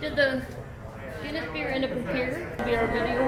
Did the Guinness beer end up in here? Be our video.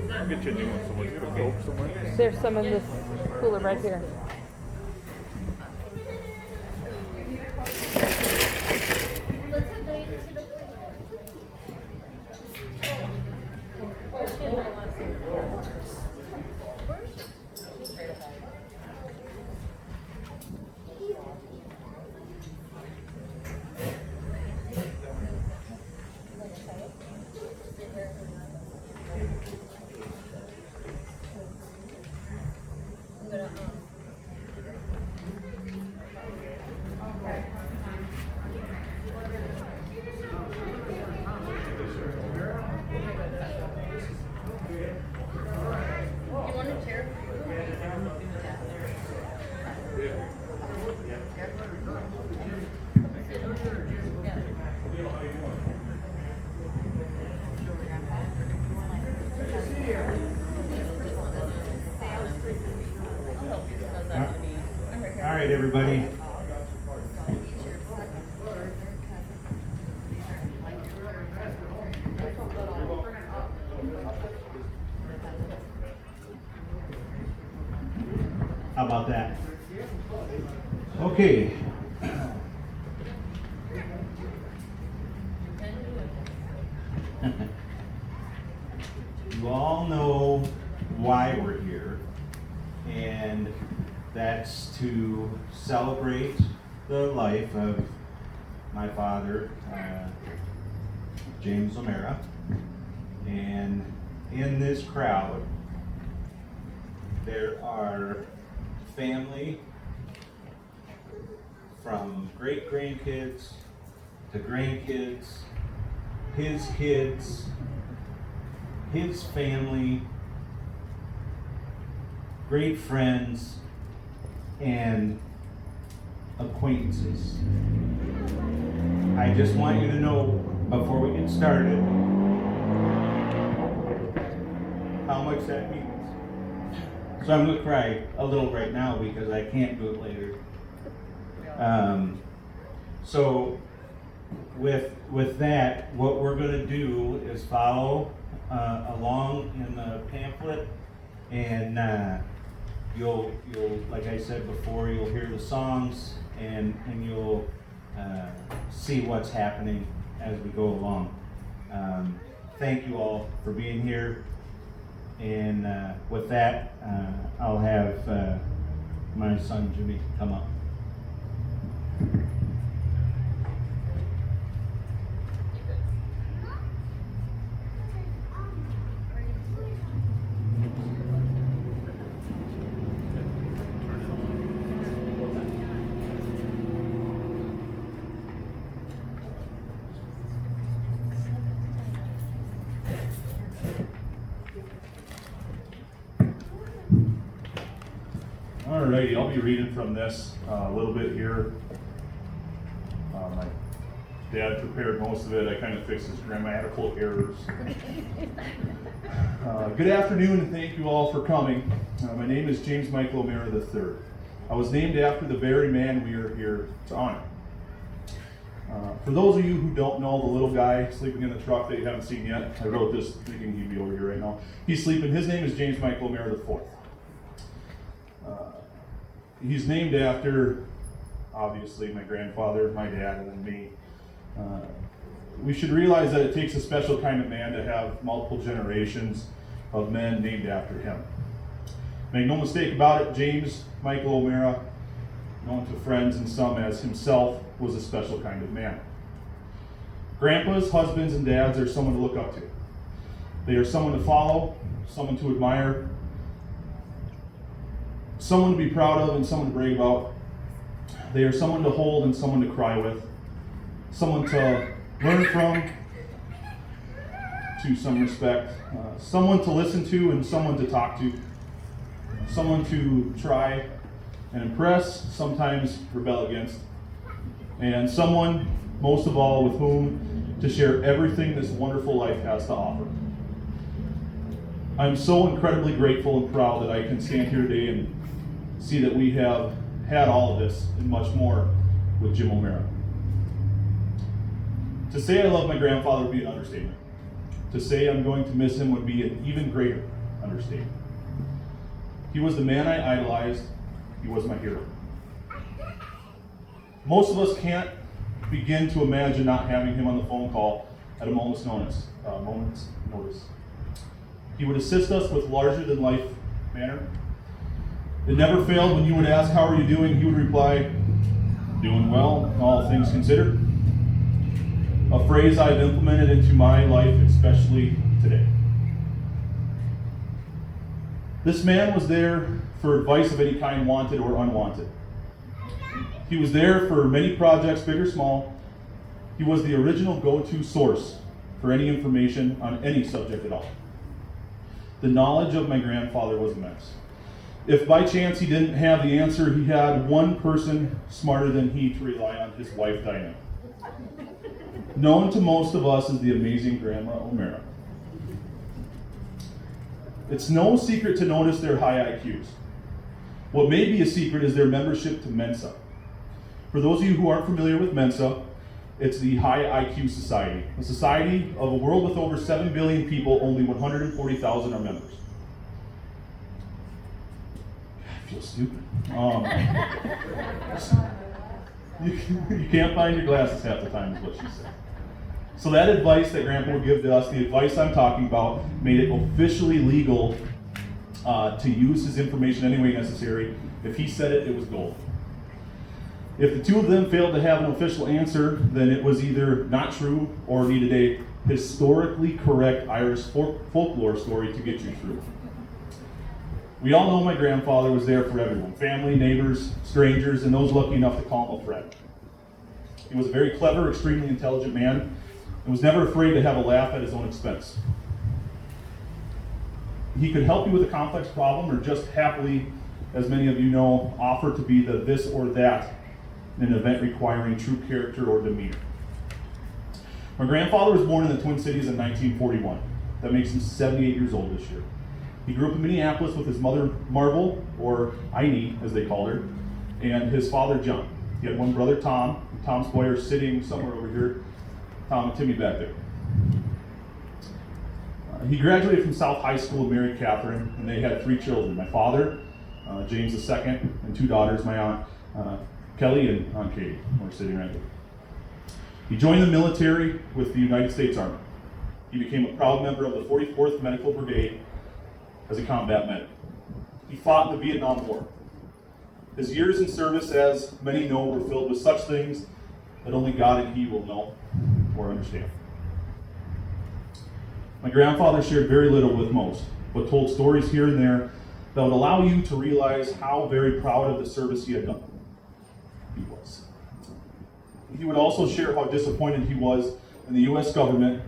I'll get you a new one somewhere. You got a Coke somewhere? There's some in this cooler right here. All right, everybody. How about that? Okay. You all know why we're here, and that's to celebrate the life of my father, James O'Mara. And in this crowd, there are family from great-grandkids to grandkids, his kids, his family, great friends, and acquaintances. I just want you to know before we get started how much that means. So I'm gonna cry a little right now because I can't do it later. So with that, what we're gonna do is follow along in the pamphlet, and you'll like I said before, you'll hear the songs and you'll see what's happening as we go along. Thank you all for being here, and with that, I'll have my son Jimmy come up. Alrighty, I'll be reading from this a little bit here. My dad prepared most of it. I kind of fixed his grammatical errors. Good afternoon, and thank you all for coming. My name is James Michael O'Meara III. I was named after the very man we are here to honor. For those of you who don't know the little guy sleeping in the truck that you haven't seen yet, I wrote this thinking he'd be over here right now. He's sleeping. His name is James Michael O'Meara IV. He's named after, obviously, my grandfather, my dad, and then me. We should realize that it takes a special kind of man to have multiple generations of men named after him. Make no mistake about it, James Michael O'Meara, known to friends and some as himself, was a special kind of man. Grandpas, husbands, and dads are someone to look up to. They are someone to follow, someone to admire, someone to be proud of and someone to brag about. They are someone to hold and someone to cry with, someone to learn from, to some respect, someone to listen to and someone to talk to, someone to try and impress, sometimes rebel against, and someone, most of all, with whom to share everything this wonderful life has to offer. I'm so incredibly grateful and proud that I can stand here today and see that we have had all of this and much more with Jim O'Meara. To say I love my grandfather would be an understatement. To say I'm going to miss him would be an even greater understatement. He was the man I idolized. He was my hero. Most of us can't begin to imagine not having him on the phone call at a moment's notice. He would assist us with larger-than-life manner. It never failed when you would ask, "How are you doing?" He would reply, "Doing well, all things considered." A phrase I've implemented into my life, especially today. This man was there for advice of any kind, wanted or unwanted. He was there for many projects, big or small. He was the original go-to source for any information on any subject at all. The knowledge of my grandfather was immense. If by chance he didn't have the answer, he had one person smarter than he to rely on, his wife, Diana. Known to most of us as the amazing Grandma O'Meara. It's no secret to notice their high IQs. What may be a secret is their membership to Mensa. For those of you who aren't familiar with Mensa, it's the High IQ Society. A society of a world with over 7 billion people, only 140,000 are members. I feel stupid. You can't find your glasses half the time is what she said. So that advice that Grandpa would give to us, the advice I'm talking about, made it officially legal to use his information any way necessary. If he said it, it was gold. If the two of them failed to have an official answer, then it was either not true or needed a historically correct Irish folklore story to get you through. We all know my grandfather was there for everyone, family, neighbors, strangers, and those lucky enough to call him a friend. He was a very clever, extremely intelligent man, and was never afraid to have a laugh at his own expense. He could help you with a complex problem or just happily, as many of you know, offer to be the this or that in an event requiring true character or demeanor. My grandfather was born in the Twin Cities in 1941. That makes him 78 years old this year. He grew up in Minneapolis with his mother, Marvel, or Aini, as they called her, and his father, John. He had one brother, Tom. Tom's boy are sitting somewhere over here. Tom and Timmy back there. He graduated from South High School and married Catherine, and they had 3 children. My father, James II, and 2 daughters, my aunt, Kelly and Aunt Katie, who are sitting right there. He joined the military with the United States Army. He became a proud member of the 44th Medical Brigade as a combat medic. He fought in the Vietnam War. His years in service, as many know, were filled with such things that only God and he will know or understand. My grandfather shared very little with most, but told stories here and there that would allow you to realize how very proud of the service he had done. He was. He would also share how disappointed he was in the U.S. government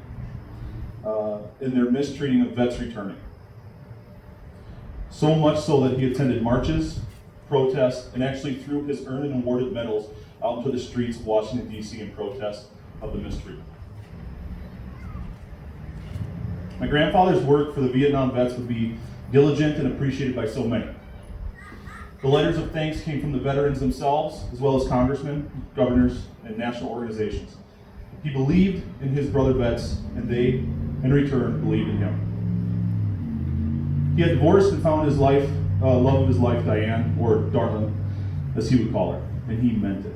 in their mistreating of vets returning. So much so that he attended marches, protest, and actually threw his earned and awarded medals out into the streets of Washington, D.C. in protest of the mistreatment. My grandfather's work for the Vietnam vets would be diligent and appreciated by so many. The letters of thanks came from the veterans themselves, as well as congressmen, governors, and national organizations. He believed in his brother vets, and they, in return, believed in him. He had divorced and found his love of his life, Diane, or Darlin, as he would call her, and he meant it.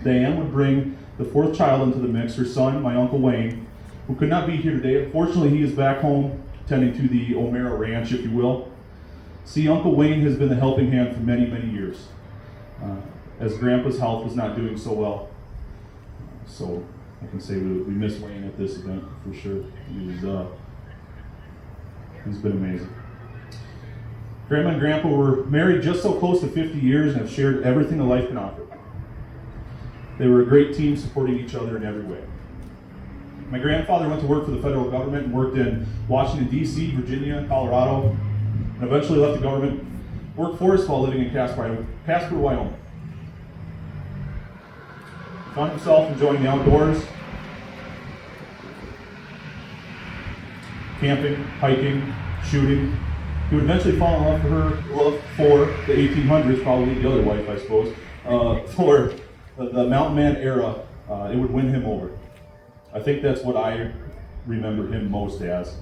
Diane would bring the fourth child into the mix, her son, my Uncle Wayne, who could not be here today. Unfortunately, he is back home tending to the O'Mara Ranch, if you will. See, Uncle Wayne has been the helping hand for many, many years, as Grandpa's health was not doing so well. So I can say we miss Wayne at this event for sure. He's been amazing. Grandma and Grandpa were married just so close to 50 years and have shared everything that life can offer. They were a great team, supporting each other in every way. My grandfather went to work for the federal government and worked in Washington, D.C., Virginia, Colorado, and eventually left the government workforce while living in Casper, Wyoming. He found himself enjoying the outdoors, camping, hiking, shooting. He would eventually fall in love for the 1800s, probably the other wife, I suppose, for the mountain man era. It would win him over. I think that's what I remember him most as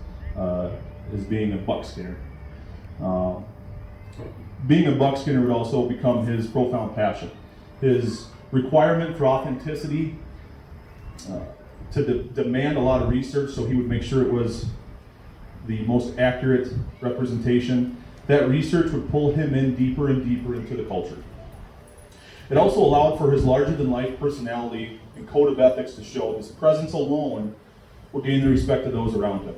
being a buckskinner. Being a buckskinner would also become his profound passion. His requirement for authenticity, to demand a lot of research, so he would make sure it was the most accurate representation. That research would pull him in deeper and deeper into the culture. It also allowed for his larger-than-life personality and code of ethics to show. His presence alone would gain the respect of those around him.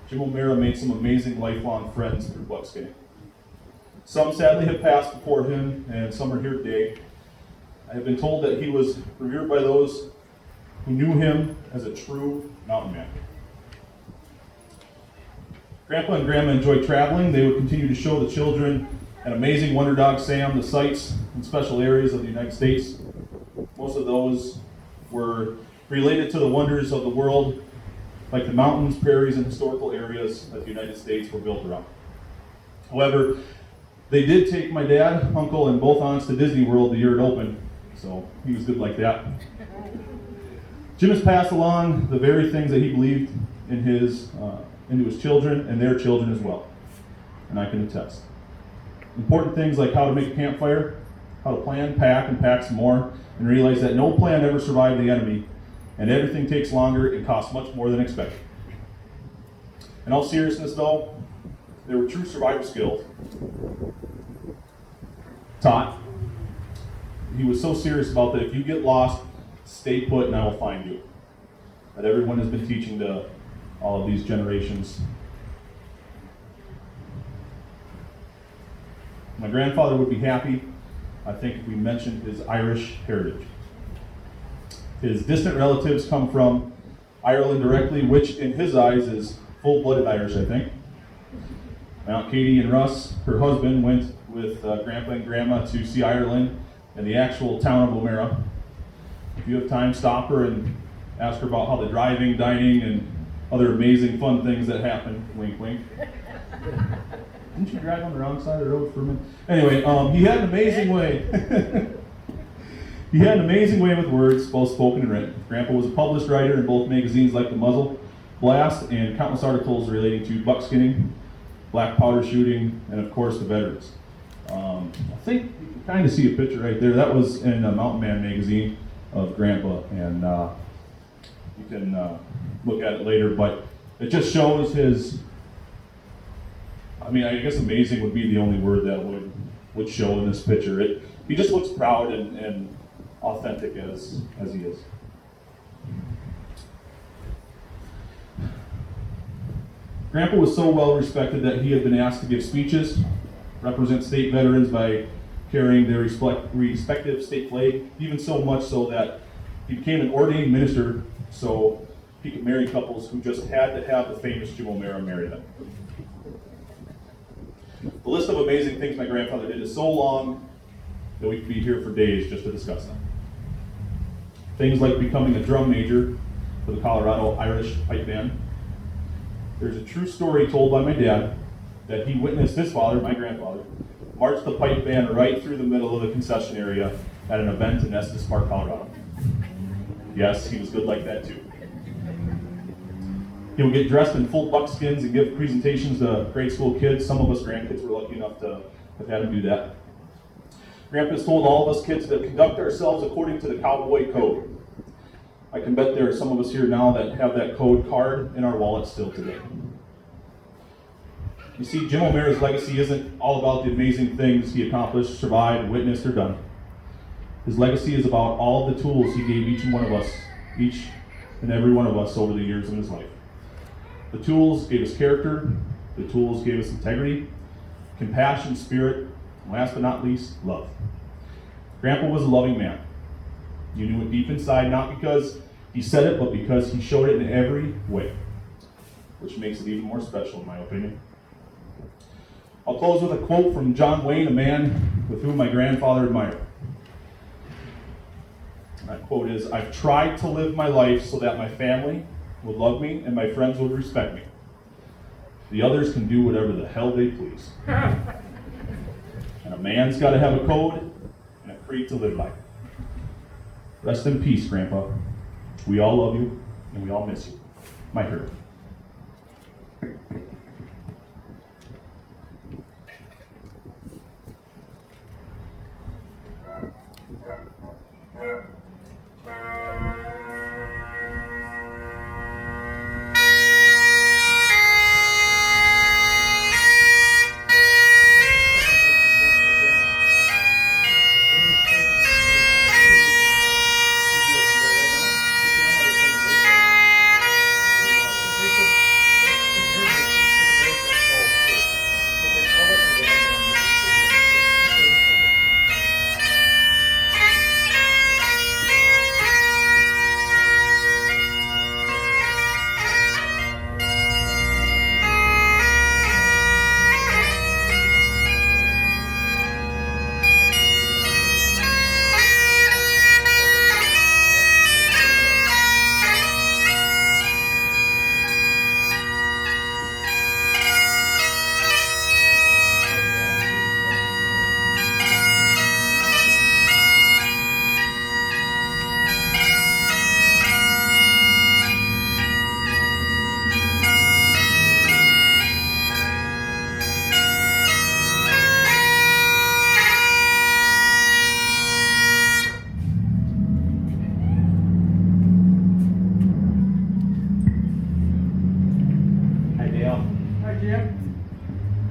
Jim O'Mara made some amazing lifelong friends through buckskinning. Some sadly have passed before him, and some are here today. I have been told that he was revered by those who knew him as a true mountain man. Grandpa and Grandma enjoyed traveling. They would continue to show the children an amazing Wonder Dog Sam the sights and special areas of the United States. Most of those were related to the wonders of the world, like the mountains, prairies, and historical areas that the United States were built around. However, they did take my dad, uncle, and both aunts to Disney World the year it opened, so he was good like that. Jim has passed along the very things that he believed in into his children and their children as well, and I can attest. Important things like how to make a campfire, how to plan, pack, and pack some more, and realize that no plan ever survived the enemy, and everything takes longer and costs much more than expected. In all seriousness, though, there were true survival skills taught. He was so serious about that if you get lost, stay put and I will find you. That everyone has been teaching to all of these generations. My grandfather would be happy, I think, if we mentioned his Irish heritage. His distant relatives come from Ireland directly, which in his eyes is full-blooded Irish, I think. My Aunt Katie and Russ, her husband, went with Grandpa and Grandma to see Ireland and the actual town of O'Mara. If you have time, stop her and ask her about how the driving, dining, and other amazing fun things that happen. Wink, wink. Didn't you drive on the wrong side of the road for a minute? Anyway, he had an amazing way. He had an amazing way with words, both spoken and written. Grandpa was a published writer in both magazines like The Muzzle Blast and countless articles relating to buckskinning, black powder shooting, and of course the veterans. I think you can kind of see a picture right there. That was in a Mountain Man magazine of Grandpa, and you can look at it later, but it just shows his, I guess amazing would be the only word that would show in this picture. He just looks proud and authentic as he is. Grandpa was so well respected that he had been asked to give speeches, represent state veterans by carrying their respective state flag, even so much so that he became an ordained minister so he could marry couples who just had to have the famous Jim O'Mara marry them. The list of amazing things my grandfather did is so long that we could be here for days just to discuss them. Things like becoming a drum major for the Colorado Irish Pipe Band. There's a true story told by my dad that he witnessed his father, my grandfather, march the pipe band right through the middle of the concession area at an event in Estes Park, Colorado. Yes, he was good like that too. He would get dressed in full buckskins and give presentations to grade school kids. Some of us grandkids were lucky enough to have had him do that. Grandpa's told all of us kids to conduct ourselves according to the cowboy code. I can bet there are some of us here now that have that code card in our wallet still today. You see, Jim O'Meara's legacy isn't all about the amazing things he accomplished, survived, witnessed, or done. His legacy is about all the tools he gave each and every one of us over the years of his life. The tools gave us character, the tools gave us integrity, compassion, spirit, and last but not least, love. Grandpa was a loving man. You knew it deep inside, not because he said it, but because he showed it in every way, which makes it even more special in my opinion. I'll close with a quote from John Wayne, a man with whom my grandfather admired. That quote is, "I've tried to live my life so that my family would love me and my friends would respect me. The others can do whatever the hell they please." And a man's got to have a code and a creed to live by. Rest in peace, Grandpa. We all love you and we all miss you. My hero.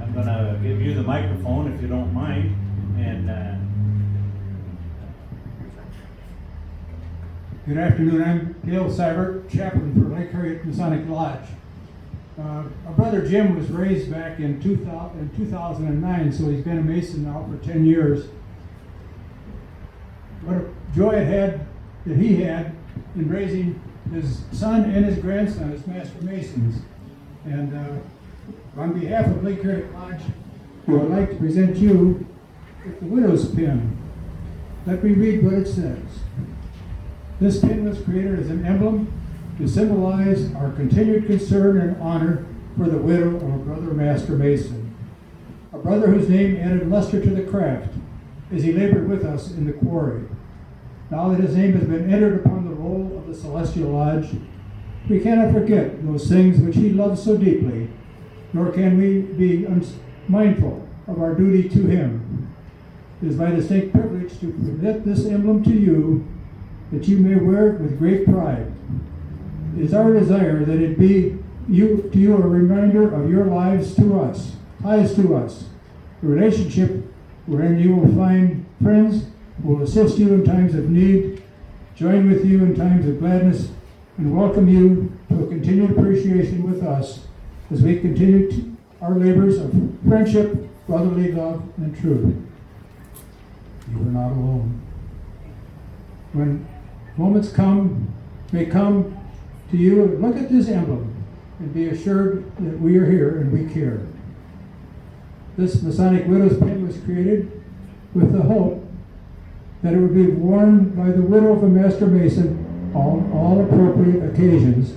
I'm going to give you the microphone if you don't mind. And Good afternoon. I'm Dale Seibert, chaplain for Lake Harriet Masonic Lodge. Our brother Jim was raised back in 2009, so he's been a Mason now for 10 years. What a joy that he had in raising his son and his grandson as Master Masons. And on behalf of Lake Harriet Lodge, I would like to present you with the widow's pin. Let me read what it says. This pin was created as an emblem to symbolize our continued concern and honor for the widow of a brother Master Mason, a brother whose name added luster to the craft as he labored with us in the quarry. Now that his name has been entered upon the roll of the Celestial Lodge, we cannot forget those things which he loved so deeply, nor can we be unmindful of our duty to him. It is my distinct privilege to present this emblem to you, that you may wear it with great pride. It is our desire that it be to you a reminder of your lives to us, ties to us, a relationship wherein you will find friends who will assist you in times of need, join with you in times of gladness, and welcome you to a continued appreciation with us as we continue our labors of friendship, brotherly love, and truth. You are not alone. When moments may come to you, look at this emblem and be assured that we are here and we care. This Masonic Widow's Pin was created with the hope that it would be worn by the widow of a Master Mason on all appropriate occasions,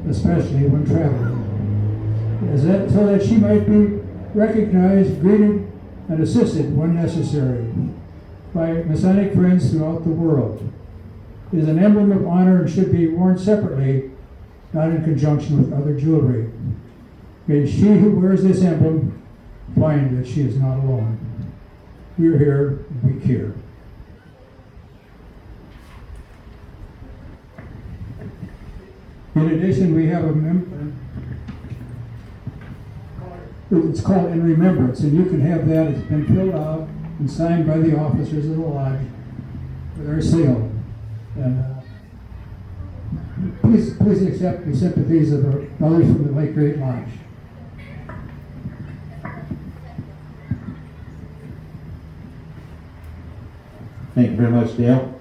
especially when traveling. So that she might be recognized, greeted, and assisted when necessary by Masonic friends throughout the world. It is an emblem of honor and should be worn separately, not in conjunction with other jewelry. May she who wears this emblem find that she is not alone. We are here, we care. In addition, we have a member. It's called In Remembrance, and you can have that. It's been filled out and signed by the officers of the lodge with our seal. And please accept the sympathies of our brothers from the Lake Great Lodge. Thank you very much, Dale.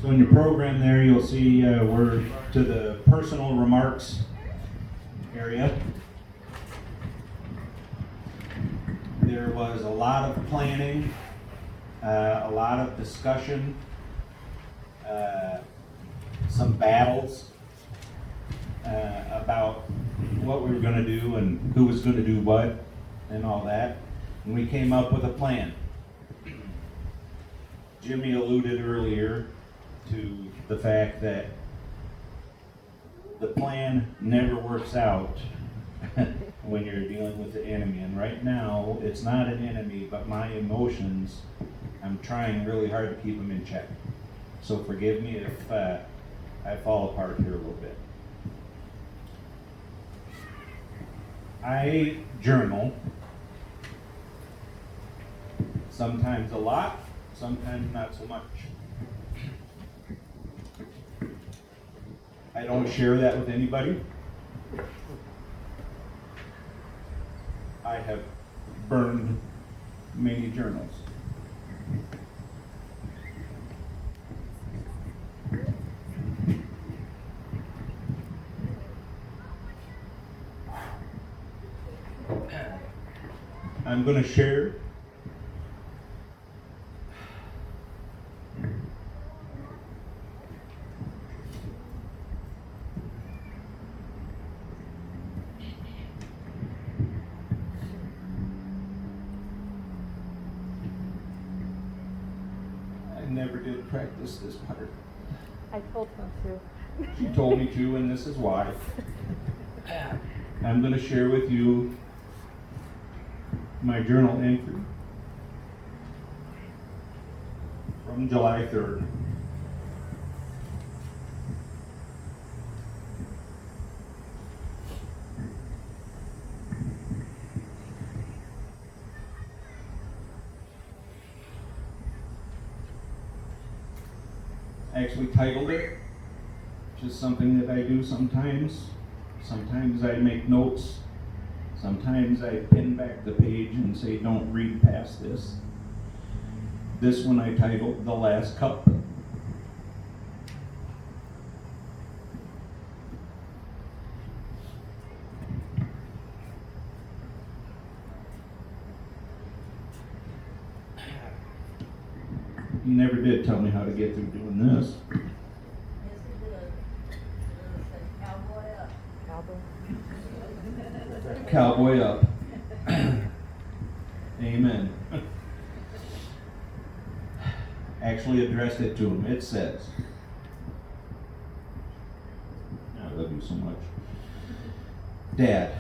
So in your program there, you'll see we're to the personal remarks area. There was a lot of planning, a lot of discussion, some battles about what we were going to do and who was going to do what and all that. And we came up with a plan. Jimmy alluded earlier to the fact that the plan never works out when you're dealing with the enemy. And right now, it's not an enemy, but my emotions, I'm trying really hard to keep them in check. So forgive me if I fall apart here a little bit. I journal, sometimes a lot, sometimes not so much. I don't share that with anybody. I have burned many journals. I'm going to share never did practice this part. I told him to. She told me to, and this is why. I'm going to share with you my journal entry from July 3rd. I actually titled it, just something that I do sometimes. Sometimes I make notes. Sometimes I pin back the page and say, don't read past this. This one I titled, The Last Cup. You never did tell me how to get through doing this. Cowboy up. Amen. Actually addressed it to him. It says, I love you so much. Dad,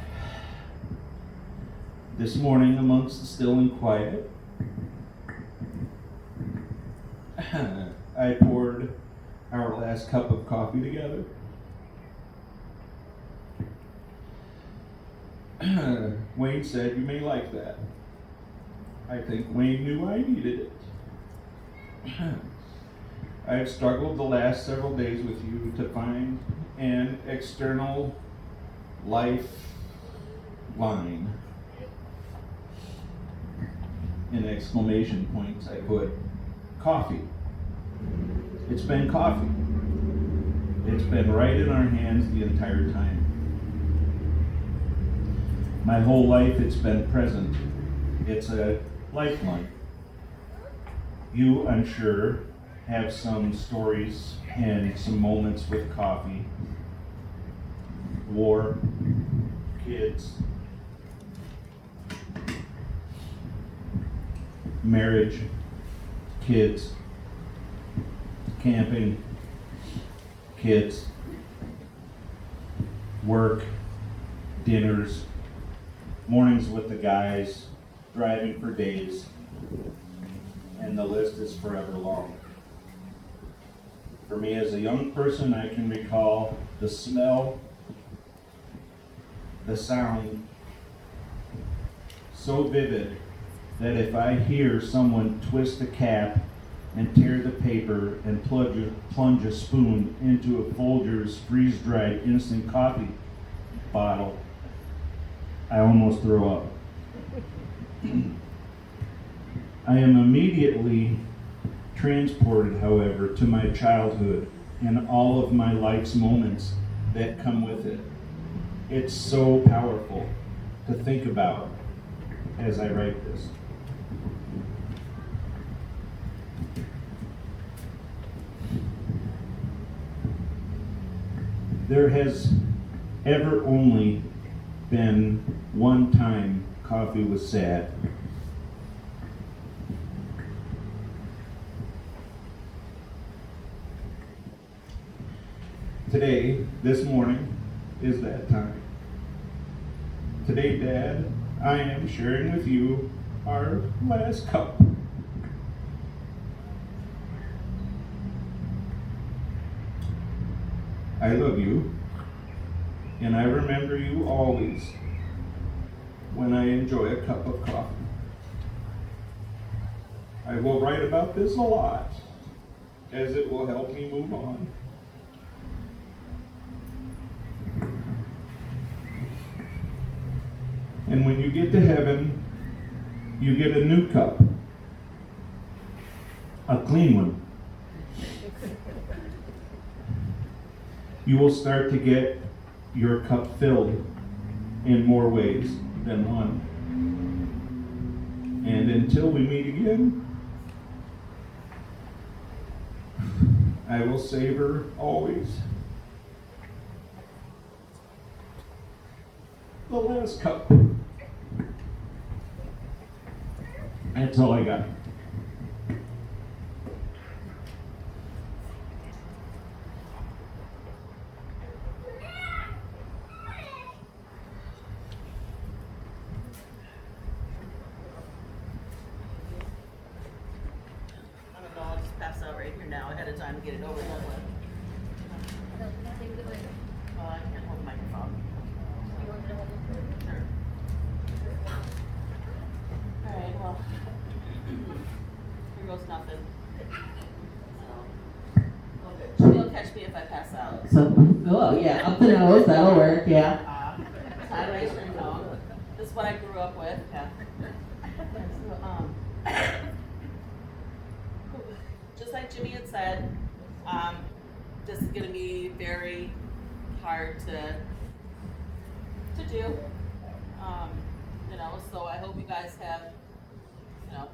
this morning amongst the still and quiet, I poured our last cup of coffee together. Wayne said, you may like that. I think Wayne knew I needed it. I have struggled the last several days with you to find an external life line. in exclamation points, I put coffee. It's been coffee. It's been right in our hands the entire time. My whole life it's been present. It's a lifeline. You, I'm sure, have some stories and some moments with coffee. War, kids, marriage, kids, camping, kids, work, dinners, mornings with the guys, driving for days, and the list is forever long. For me as a young person, I can recall the smell, the sound, so vivid that if I hear someone twist a cap and tear the paper and plunge a spoon into a Folgers freeze-dried instant coffee bottle, I almost throw up. I am immediately transported, however, to my childhood and all of my life's moments that come with it. It's so powerful to think about as I write this. There has ever only been one time coffee was sad. Today, this morning, is that time. Today, Dad, I am sharing with you our last cup. I love you, and I remember you always when I enjoy a cup of coffee. I will write about this a lot, as it will help me move on. And when you get to heaven, you get a new cup, a clean one. You will start to get your cup filled in more ways than one. And until we meet again, I will savor always the last cup. That's all I got. I'll just pass out right here now ahead of time to get it over and done with. Well, I can't hold the microphone. Sure. Alright, well, here goes nothing. She'll catch me if I pass out. So, oh yeah, up the nose, that'll work, yeah. Sideways ring tone. This is what I grew up with. Yeah. So, just like Jimmy had said, this is going to be very hard to do. So I hope you guys have,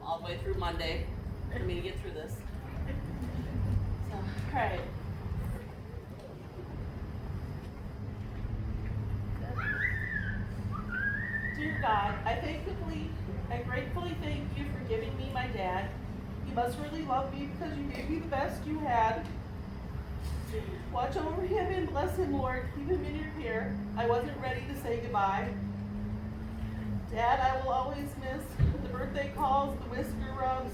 all the way through Monday for me to get through this. So, all right. Dear God, I gratefully thank you for giving me my dad. You must really love me because you gave me the best you had. Watch over him and bless him, Lord. Keep him in your care. I wasn't ready to say goodbye. Dad, I will always miss the birthday calls, the whisker rubs,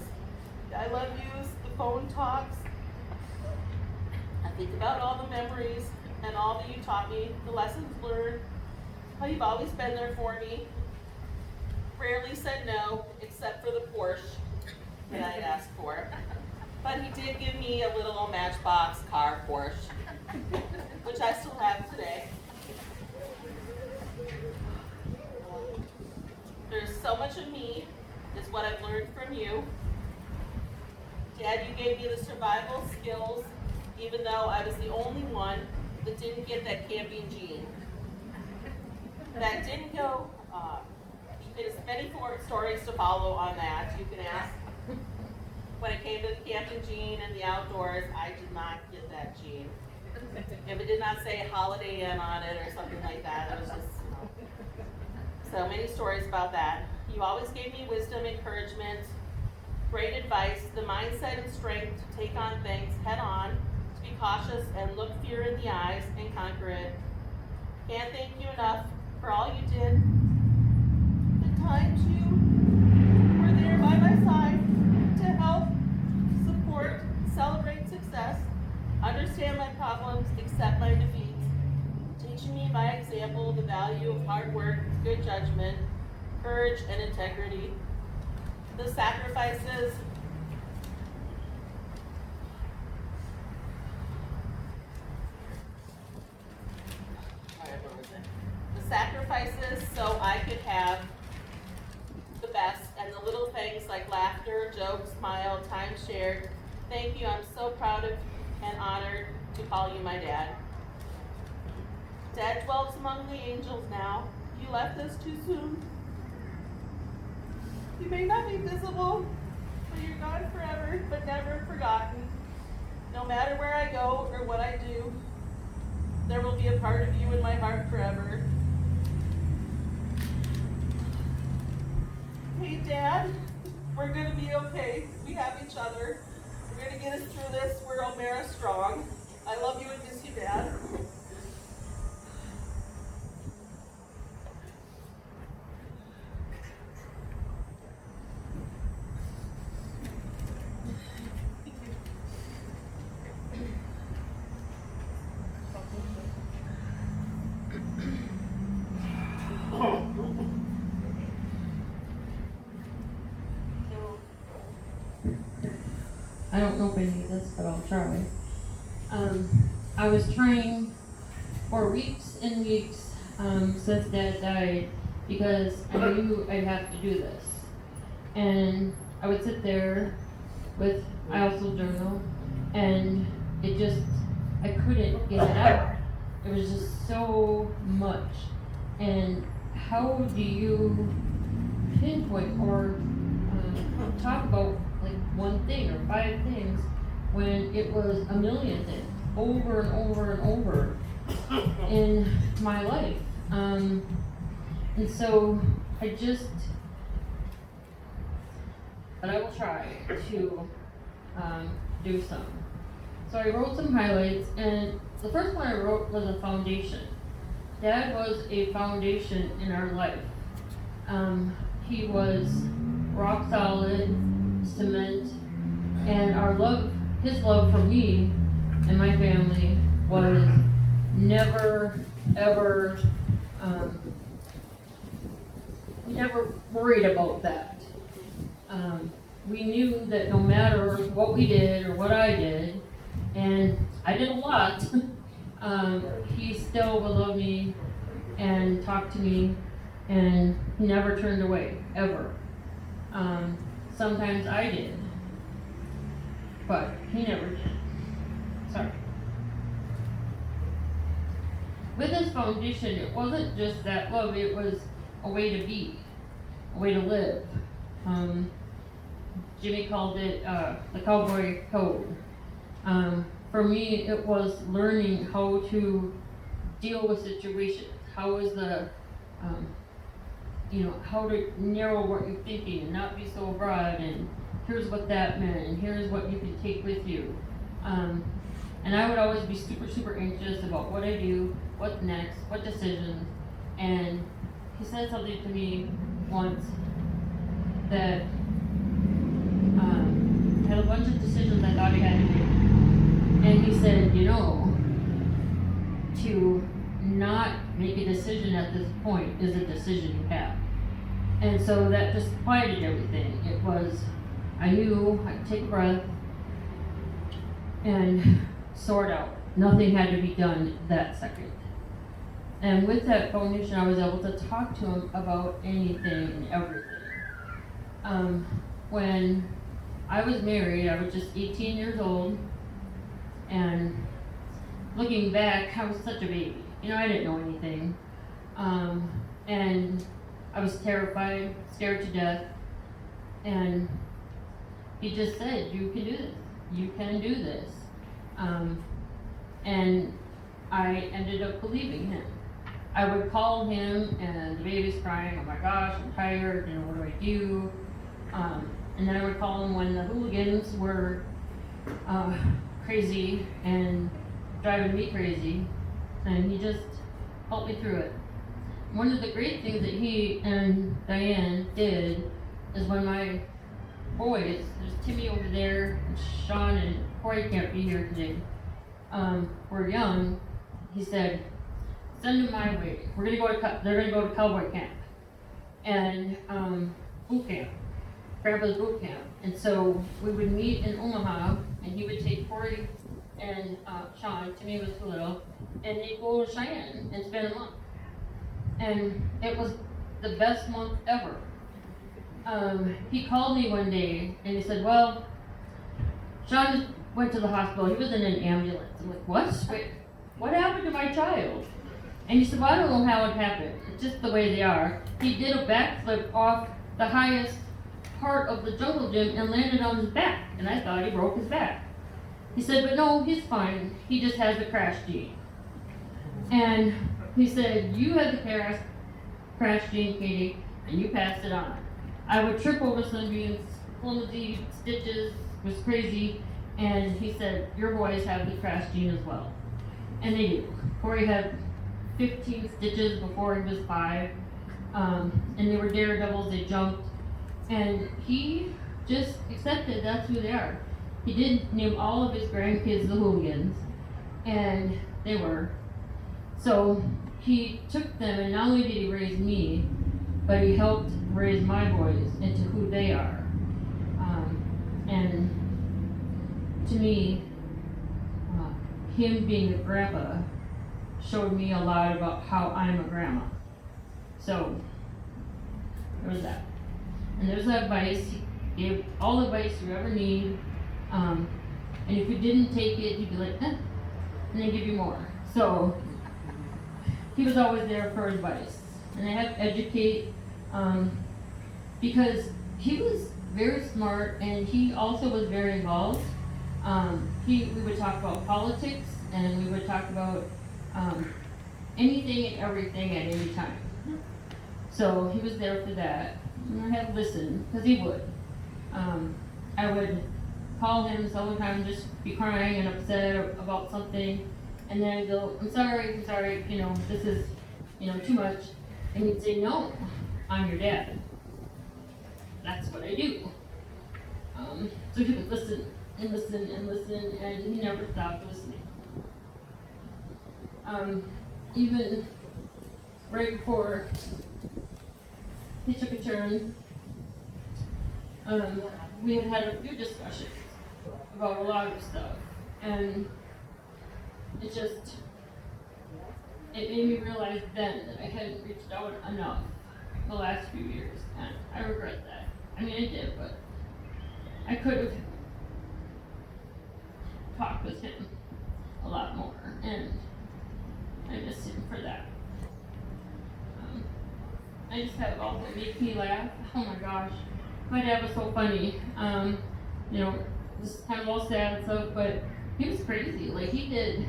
the I love yous, the phone talks. I think about all the memories and all that you taught me, the lessons learned, how you've always been there for me. Rarely said no, except for the Porsche that I asked for. But he did give me a little Matchbox car Porsche, which I still have today. There's so much of me is what I've learned from you. Dad, you gave me the survival skills, even though I was the only one that didn't get that camping gene. That didn't go, there's many stories to follow on that, you can ask. When it came to the camping gene and the outdoors, I did not get that gene. If it did not say Holiday Inn on it or something like that, it was just, so many stories about that. You always gave me wisdom, encouragement, great advice, the mindset and strength to take on things head on, to be cautious and look fear in the eyes and conquer it. Can't thank you enough for all you did. The times you were there by my side to help, support, celebrate success, understand my problems, accept my defeats, teaching me by example the value of hard work, good judgment, courage, and integrity. The sacrifices so I could have the best, and the little things like laughter, jokes, smile, time shared. Thank you, I'm so proud of and honored to call you my dad. Dad dwells among the angels now. You left us too soon. You may not be visible, but you're gone forever, but never forgotten. No matter where I go or what I do, there will be a part of you in my heart forever. Hey, Dad, we're gonna be okay. We have each other. We're gonna get us through this. We're O'Mara strong. I love you and miss you, Dad. I don't know if I need this, but I'll try. I was trying for weeks and weeks since Dad died because I knew I'd have to do this. And I would sit there with, I also journal, and it just, I couldn't get it out. It was just so much. And how do you pinpoint or talk about like one thing or 5 things when it was a million things over and over and over in my life? And so but I will try to do some. So I wrote some highlights, and the first one I wrote was a foundation. Dad was a foundation in our life. He was rock solid, cement, and his love for me and my family was never, ever, we never worried about that. We knew that no matter what we did or what I did, and I did a lot, he still would love me and talk to me, and he never turned away, ever. Sometimes I did, but he never did. Sorry. With this foundation, it wasn't just that love, it was a way to be, a way to live. Jimmy called it the cowboy code. For me, it was learning how to deal with situations. How is how to narrow what you're thinking and not be so broad, and here's what that meant, and here's what you can take with you. And I would always be super, super anxious about what I do, what's next, what decisions. And he said something to me once that had a bunch of decisions I thought he had to do. And he said, to not make a decision at this point is a decision you have. And so that just quieted everything. It was, I knew I'd take a breath and sort out. Nothing had to be done that second. And with that foundation, I was able to talk to him about anything and everything. when I was married, I was just 18 years old, and looking back, I was such a baby. You know, I didn't know anything. And I was terrified, scared to death. And he just said, you can do this. You can do this. And I ended up believing him. I would call him and the baby's crying, oh my gosh, I'm tired, you know, what do I do? And then I would call him when the hooligans were crazy and driving me crazy, and he just helped me through it. One of the great things that he and Diane did is when my boys, there's Timmy over there, and Sean and Corey can't be here today, were young, he said, send them my way. They're gonna go to cowboy camp and boot camp, Grandpa's boot camp. And so we would meet in Omaha, and he would take Corey and Sean, Timmy was too little, and they'd go to Cheyenne and spend a month. And it was the best month ever. He called me one day and he said, well, Sean went to the hospital. He was in an ambulance. I'm like, what? Wait, what happened to my child? And he said, well, I don't know how it happened. It's just the way they are. He did a backflip off the highest part of the jungle gym and landed on his back. And I thought he broke his back. He said, but no, he's fine. He just has the crash gene. And he said, you had the crash gene, Katie, and you passed it on. I would trip over sunbeams, clumsy stitches, was crazy, and he said, your boys have the crash gene as well. And they do. Corey had 15 stitches before he was 5, and they were daredevils, they jumped, and he just accepted that's who they are. He did name all of his grandkids the hooligans, and they were. So he took them, and not only did he raise me, but he helped raise my boys into who they are. And to me, him being a grandpa showed me a lot about how I'm a grandma. So there's that. And there's that advice. He gave all the advice you ever need. And if you didn't take it, he'd be like, eh, and then give you more. So he was always there for advice. And I had to educate, because he was very smart and he also was very involved. We would talk about politics and we would talk about anything and everything at any time. So he was there for that. And I had to listen, because he would. I would call him sometimes, just be crying and upset about something, and then I'd go, I'm sorry, you know, this is, you know, too much. And he'd say, no, I'm your dad. That's what I do. So he would listen and listen and listen, and he never stopped listening. Even right before he took a turn, we had a few discussions about a lot of stuff, and it made me realize then that I hadn't reached out enough the last few years, and I regret that. I mean, I did, but I could have talked with him a lot more, and I miss him for that. I just have all that make me laugh. Oh my gosh, my dad was so funny. You know, this is kind of all sad and stuff, but he was crazy. Like, he did